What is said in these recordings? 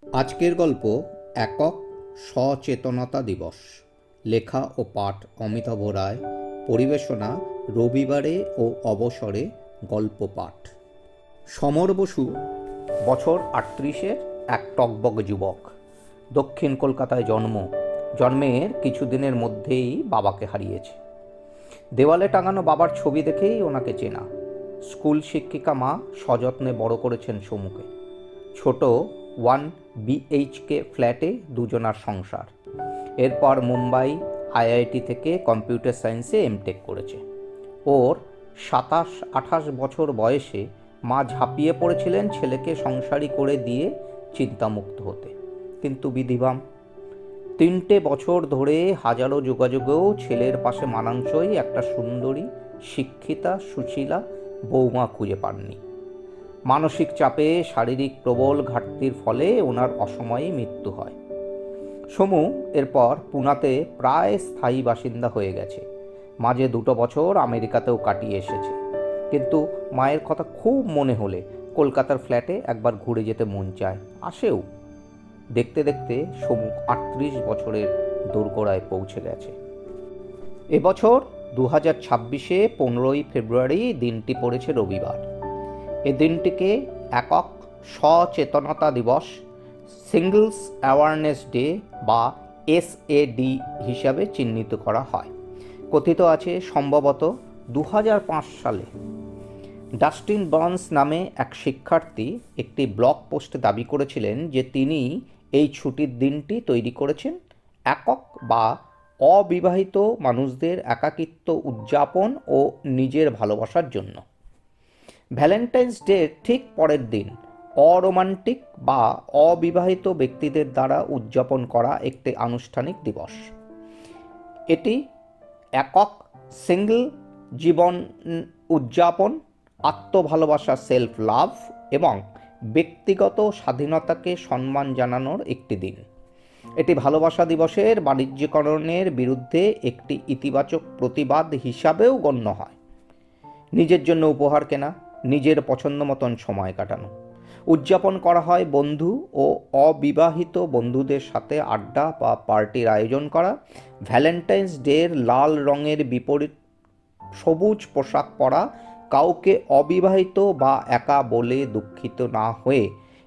আজকের গল্প একক সচেতনতা দিবস। লেখা ও পাঠ অমিতাভ রায়। পরিবেশনা রবিবারে ও অবসরে গল্প পাঠ। সমর বসু বছর 38-এর এক টকবক যুবক। দক্ষিণ কলকাতায় জন্মের কিছুদিনের মধ্যেই বাবাকে হারিয়েছে। দেওয়ালে টাঙানো বাবার ছবি দেখেই ওনাকে চেনা। স্কুল শিক্ষিকা মা সযত্নে বড় করেছেন সমুকে। ছোট 1 BHK ফ্ল্যাটে দুজনার সংসার। এরপর মুম্বাই IIT থেকে কম্পিউটার সায়েন্সে এমটেক করেছে। ওর 27-28 বছর বয়সে মা ঝাঁপিয়ে পড়েছিলেন ছেলেকে সংসারী করে দিয়ে চিন্তামুক্ত হতে। কিন্তু বিধিবাম, 3টে বছর ধরে হাজারো যোগাযোগেও ছেলের পাশে মানানসই একটা সুন্দরী, শিক্ষিতা, সুশীলা বৌমা খুঁজে পাননি। মানসিক চাপে, শারীরিক প্রবল ঘাটতির ফলে ওনার অসময়ে মৃত্যু হয়। সমু এরপর পুনাতে প্রায় স্থায়ী বাসিন্দা হয়ে গেছে। মাঝে 2 বছর আমেরিকাতেও কাটিয়ে এসেছে। কিন্তু মায়ের কথা খুব মনে হলে কলকাতার ফ্ল্যাটে একবার ঘুরে যেতে মন চায়, আসেও। দেখতে দেখতে সমু 38 বছরের দোরগোড়ায় পৌঁছে গেছে। এবছর 2026-এ 15ই ফেব্রুয়ারি দিনটি পড়েছে রবিবার। এই দিনটিকে একক সচেতনতা দিবস, সিঙ্গলস অ্যাওয়ারনেস ডে বা SAD হিসাবে চিহ্নিত করা হয়। কথিত আছে সম্ভবত 2005 সালে ডাস্টিন বার্নস নামে এক শিক্ষার্থী একটি ব্লগ পোস্টে দাবি করেছিলেন যে তিনি এই ছুটির দিনটি তৈরি করেছেন একক বা অবিবাহিত মানুষদের একাকিত্ব উদযাপন ও নিজের ভালোবাসার জন্য। ভ্যালেন্টাইন্স ডে ঠিক পরের দিন অরোমান্টিক বা অবিবাহিত ব্যক্তিদের দ্বারা উদযাপন করা একটি আনুষ্ঠানিক দিবস। এটি একক সিঙ্গল জীবন উদযাপন, আত্মভালোবাসা, সেলফ লাভ এবং ব্যক্তিগত স্বাধীনতাকে সম্মান জানানোর একটি দিন। এটি ভালোবাসা দিবসের বাণিজ্যিকরণের বিরুদ্ধে একটি ইতিবাচক প্রতিবাদ হিসাবেও গণ্য হয়। নিজের জন্য উপহার কেনা, নিজের পছন্দ মতন সময় কাটানো। উদযাপন করা হয় বন্ধু ও অবিবাহিত বন্ধুদের সাথে আড্ডা বা পার্টির আয়োজন করা। ভ্যালেন্টাইন্স ডের লাল রঙের বিপরীত সবুজ পোশাক পরা কাউকে অবিবাহিত বা একা বলে দুঃখিত না হয়ে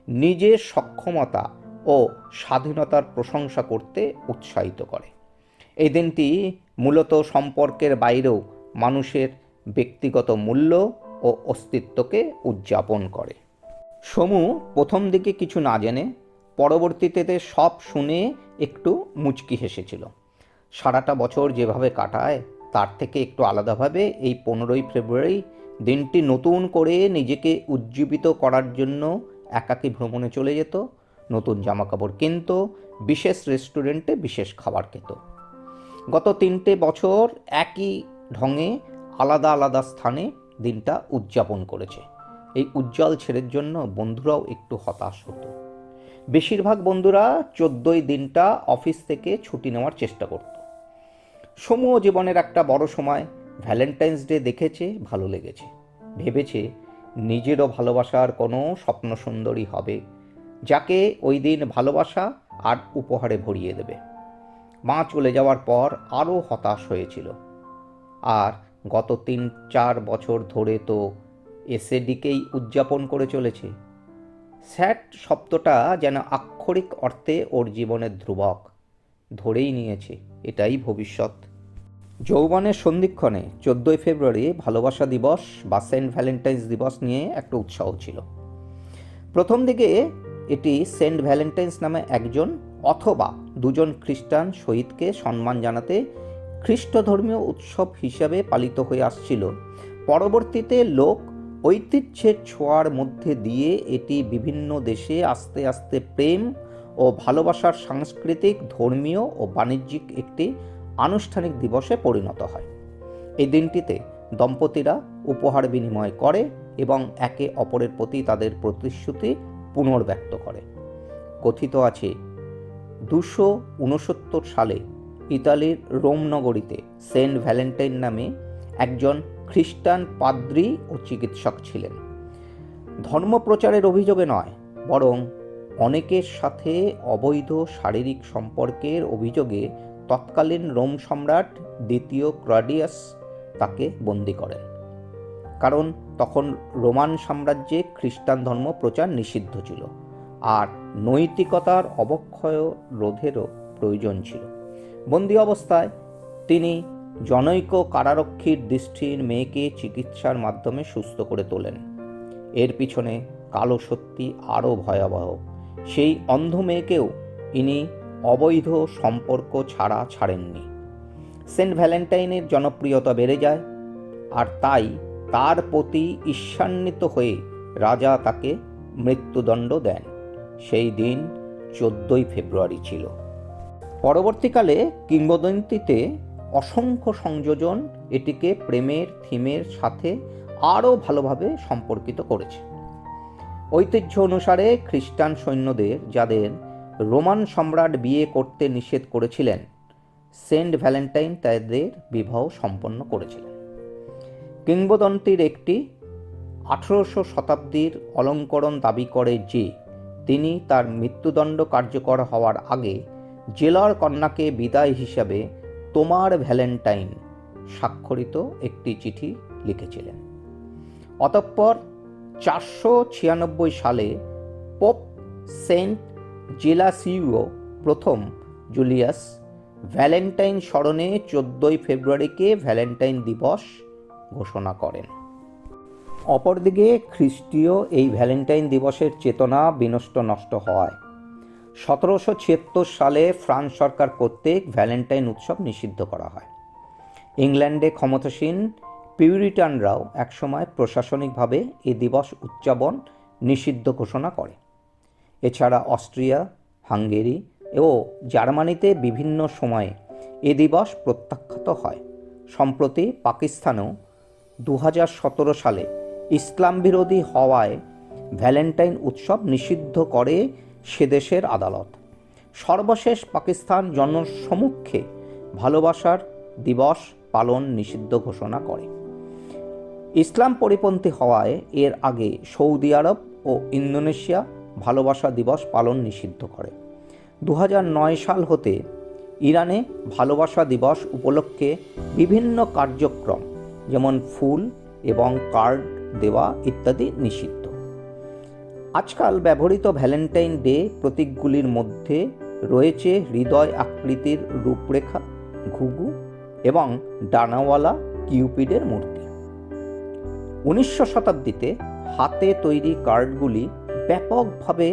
নিজের সক্ষমতা ও স্বাধীনতার প্রশংসা করতে উৎসাহিত করে। এই দিনটি মূলত সম্পর্কের বাইরেও মানুষের ব্যক্তিগত মূল্য ও অস্তিত্বকে উদযাপন করে। সমু প্রথম দিকে কিছু না জেনে পরবর্তীতে সব শুনে একটু মুচকি হেসেছিল। সারাটা বছর যেভাবে কাটায় তার থেকে একটু আলাদাভাবে এই 15ই ফেব্রুয়ারি দিনটি নতুন করে নিজেকে উজ্জীবিত করার জন্য একাকী ভ্রমণে চলে যেত, নতুন জামাকাপড় কিনত, বিশেষ রেস্টুরেন্টে বিশেষ খাবার খেত। গত 3টে বছর একই ঢঙে আলাদা আলাদা স্থানে দিনটা উদযাপন করেছে। এই উজ্জ্বল ছেলের জন্য বন্ধুরাও একটু হতাশ হতো। বেশিরভাগ বন্ধুরা 14ই দিনটা অফিস থেকে ছুটি নেওয়ার চেষ্টা করত। সমূহ জীবনের একটা বড় সময় ভ্যালেন্টাইন্স ডে দেখেছে, ভালো লেগেছে। ভেবেছে নিজেরও ভালোবাসার কোনো স্বপ্ন সুন্দরী হবে, যাকে ওই দিন ভালোবাসা আর উপহারে ভরিয়ে দেবে। মা চলে যাওয়ার পর আরও হতাশ হয়েছিল। আর গত 3-4 বছর ধরে তো SADকেই উদযাপন করে চলেছে। স্যাড শব্দটা যেন আক্ষরিক অর্থে ওর জীবনের ধ্রুবক ধরেই নিয়েছে, এটাই ভবিষ্যৎ। যৌবনের সন্ধিক্ষণে 14ই ফেব্রুয়ারি ভালোবাসা দিবস বা সেন্ট ভ্যালেন্টাইন্স দিবস নিয়ে একটা উৎসাহ ছিল। প্রথম দিকে এটি সেন্ট ভ্যালেন্টাইন্স নামে একজন অথবা দুজন খ্রিস্টান শহীদকে সম্মান জানাতে খ্রিস্ট ধর্মীয় উৎসব হিসাবে পালিত হয়ে আসছিল। পরবর্তীতে লোক ঐতিহ্যের ছোঁয়ার মধ্যে দিয়ে এটি বিভিন্ন দেশে আস্তে আস্তে প্রেম ও ভালোবাসার সাংস্কৃতিক, ধর্মীয় ও বাণিজ্যিক একটি আনুষ্ঠানিক দিবসে পরিণত হয়। এই দিনটিতে দম্পতিরা উপহার বিনিময় করে এবং একে অপরের প্রতি তাদের প্রতিশ্রুতি পুনর্ব্যক্ত করে। কথিত আছে 269 সালে ইতালির রোম নগরীতে সেন্ট ভ্যালেন্টাইন নামে একজন খ্রিস্টান পাদ্রী ও চিকিৎসক ছিলেন। ধর্মপ্রচারের অভিযোগে নয়, বরং অনেকের সাথে অবৈধ শারীরিক সম্পর্কের অভিযোগে তৎকালীন রোম সম্রাট দ্বিতীয় ক্লডিয়াস তাকে বন্দী করেন, কারণ তখন রোমান সাম্রাজ্যে খ্রিস্টান ধর্ম প্রচার নিষিদ্ধ ছিল আর নৈতিকতার অবক্ষয় রোধেরও প্রয়োজন ছিল। বন্দী অবস্থায় তিনি জনৈক কারারক্ষীর দৃষ্টির মেয়েকে চিকিৎসার মাধ্যমে সুস্থ করে তোলেন। এর পিছনে কালো সত্যি আরও ভয়াবহ। সেই অন্ধ মেয়েকেও ইনি অবৈধ সম্পর্ক ছাড়া ছাড়েননি। সেন্ট ভ্যালেন্টাইনের জনপ্রিয়তা বেড়ে যায়, আর তাই তার প্রতি ঈর্ষান্বিত হয়ে রাজা তাকে মৃত্যুদণ্ড দেন। সেই দিন 14ই ফেব্রুয়ারি ছিল। পরবর্তীকালে কিংবদন্তিতে অসংখ্য সংযোজন এটিকে প্রেমের থিমের সাথে আরও ভালোভাবে সম্পর্কিত করেছে। ঐতিহ্য অনুসারে খ্রিস্টান সৈন্যদের যাদের রোমান সম্রাট বিয়ে করতে নিষেধ করেছিলেন, সেন্ট ভ্যালেন্টাইন তাদের বিবাহ সম্পন্ন করেছিলেন। কিংবদন্তির একটি 18শো শতাব্দীর অলঙ্করণ দাবি করে যে তিনি তার মৃত্যুদণ্ড কার্যকর হওয়ার আগে জেলার কন্যাকে বিদায় হিসাবে তোমার ভ্যালেন্টাইন স্বাক্ষরিত একটি চিঠি লিখেছিলেন। অতঃপর 496 সালে পোপ সেন্ট জেলাসিও প্রথম জুলিয়াস ভ্যালেন্টাইন স্মরণে 14ই ফেব্রুয়ারিকে ভ্যালেন্টাইন দিবস ঘোষণা করেন। অপরদিকে খ্রিস্টীয় এই ভ্যালেন্টাইন দিবসের চেতনা নষ্ট হওয়ায় 1776 সালে ফ্রান্স সরকার কর্তৃক ভ্যালেন্টাইন উৎসব নিষিদ্ধ করা হয়। ইংল্যান্ডে ক্ষমতাসীন পিউরিটানরাও একসময় প্রশাসনিকভাবে এই দিবস উদযাপন নিষিদ্ধ ঘোষণা করে। এছাড়া অস্ট্রিয়া, হাঙ্গেরি ও জার্মানিতে বিভিন্ন সময়ে এ দিবস প্রত্যাখ্যাত হয়। সম্প্রতি পাকিস্তানেও 2017 সালে ইসলাম বিরোধী হওয়ায় ভ্যালেন্টাইন উৎসব নিষিদ্ধ করে সেদেশের আদালত। সর্বশেষ পাকিস্তান জনসমক্ষে ভালোবাসার দিবস পালন নিষিদ্ধ ঘোষণা করে। ইসলাম পরিপন্থী হওয়ায় এর আগে সৌদি আরব ও ইন্দোনেশিয়া ভালোবাসা দিবস পালন নিষিদ্ধ করে। 2009 সাল হতে ইরানে ভালোবাসা দিবস উপলক্ষে বিভিন্ন কার্যক্রম যেমন ফুল এবং কার্ড দেওয়া ইত্যাদি নিষিদ্ধ। আজকাল ব্যবহৃত ভ্যালেন্টাইন ডে প্রতীকগুলির মধ্যে রয়েছে হৃদয় আকৃতির রূপরেখা, ঘুঘু এবং ডানাওয়ালা কিউপিডের মূর্তি। 19 শতাব্দীতে হাতে তৈরি কার্ডগুলি ব্যাপকভাবে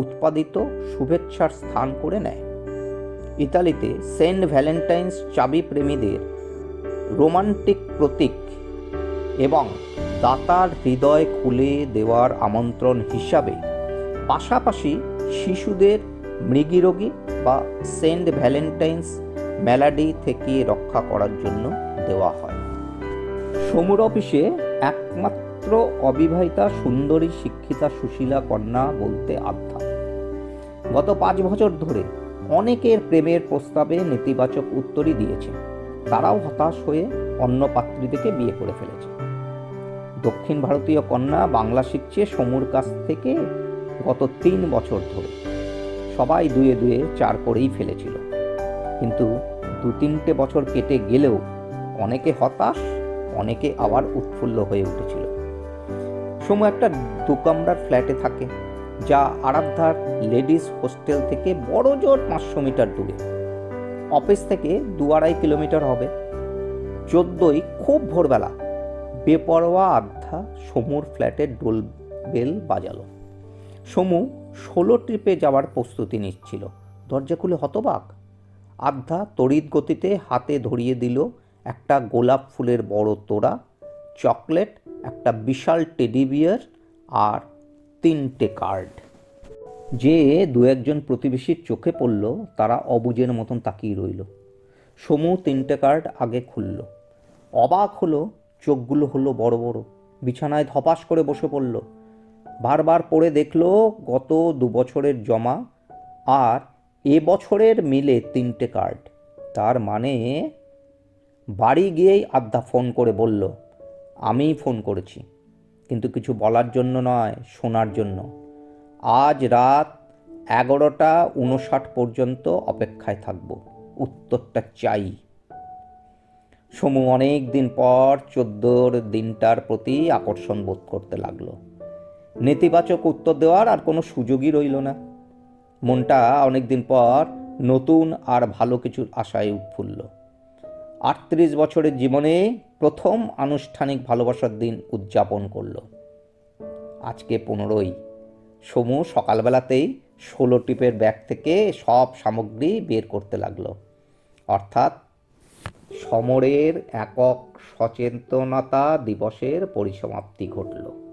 উৎপাদিত শুভেচ্ছার স্থান করে নেয়। ইতালিতে সেন্ট ভ্যালেন্টাইন্স চাবি প্রেমীদের রোমান্টিক প্রতীক এবং দাতার হৃদয় খুলে দেওয়ার আমন্ত্রণ হিসাবে, পাশাপাশি শিশুদের মৃগীরোগী বা সেন্ট ভ্যালেন্টাইন্স ম্যালাডি থেকে রক্ষা করার জন্য দেওয়া হয়। সমুর অফিসে একমাত্র অবিবাহিতা সুন্দরী শিক্ষিতা সুশীলা কন্যা বলতে আধ্যা। গত 5 বছর ধরে অনেকের প্রেমের প্রস্তাবে নেতিবাচক উত্তরই দিয়েছে। তারাও হতাশ হয়ে অন্য পাত্রীদেরকে বিয়ে করে ফেলেছে। দক্ষিণ ভারতীয় কন্যা বাংলা শিখছে সমুর কাছ থেকে গত 3 বছর ধরে। সবাই 2-2 4 করেই ফেলেছিল, কিন্তু 2-3টে বছর কেটে গেলেও অনেকে হতাশ, অনেকে আবার উৎফুল্ল হয়ে উঠেছিল। সমু একটা 2 কামরার ফ্ল্যাটে থাকে, যা আরাধ্যার লেডিস হোস্টেল থেকে বড়জোর 500 মিটার দূরে। অফিস থেকে 2-2.5 কিলোমিটার হবে। 14ই খুব ভোরবেলা বেপরোয়া আধ্যা সমুর ফ্ল্যাটের ডোল বেল বাজালো। সমু 16 ট্রিপে যাওয়ার প্রস্তুতি নিচ্ছিল। দরজা খুলে হতবাক। আধ্যা তড়িৎ গতিতে হাতে ধরিয়ে দিল একটা গোলাপ ফুলের বড় তোড়া, চকলেট, একটা বিশাল টেডি বিয়ার আর 3টে কার্ড। যে 2-1জন প্রতিবেশীর চোখে পড়ল, তারা অবুঝের মতন তাকিয়ে রইল। সমু 3টে কার্ড আগে খুলল। অবাক হলো, চোখগুলো হলো বড় বড়। বিছানায় ধপাস করে বসে পড়ল। বারবার পড়ে দেখল গত 2 বছরের জমা আর এবছরের মিলে 3টে কার্ড। তার মানে বাড়ি গিয়েই আধ্যা ফোন করে বলল, আমিই ফোন করেছি, কিন্তু কিছু বলার জন্য নয়, শোনার জন্য। আজ রাত 11:59 পর্যন্ত অপেক্ষায় থাকব, উত্তরটা চাই। সমু অনেক দিন পর 14 দিনটার প্রতি আকর্ষণ বোধ করতে লাগলো। নেতিবাচক উত্তর দেওয়ার আর কোনো সুযোগই রইল না। মনটা অনেকদিন পর নতুন আর ভালো কিছুর আশায় উৎফুল্ল। 38 বছরের জীবনে প্রথম আনুষ্ঠানিক ভালোবাসার দিন উদযাপন করলো। আজকে 15ই। সমু সকালবেলাতেই 16 টিপের ব্যাগ থেকে সব সামগ্রী বের করতে লাগলো। অর্থাৎ সমরের একক সচেতনতা দিবসের পরিসমাপ্তি ঘটল।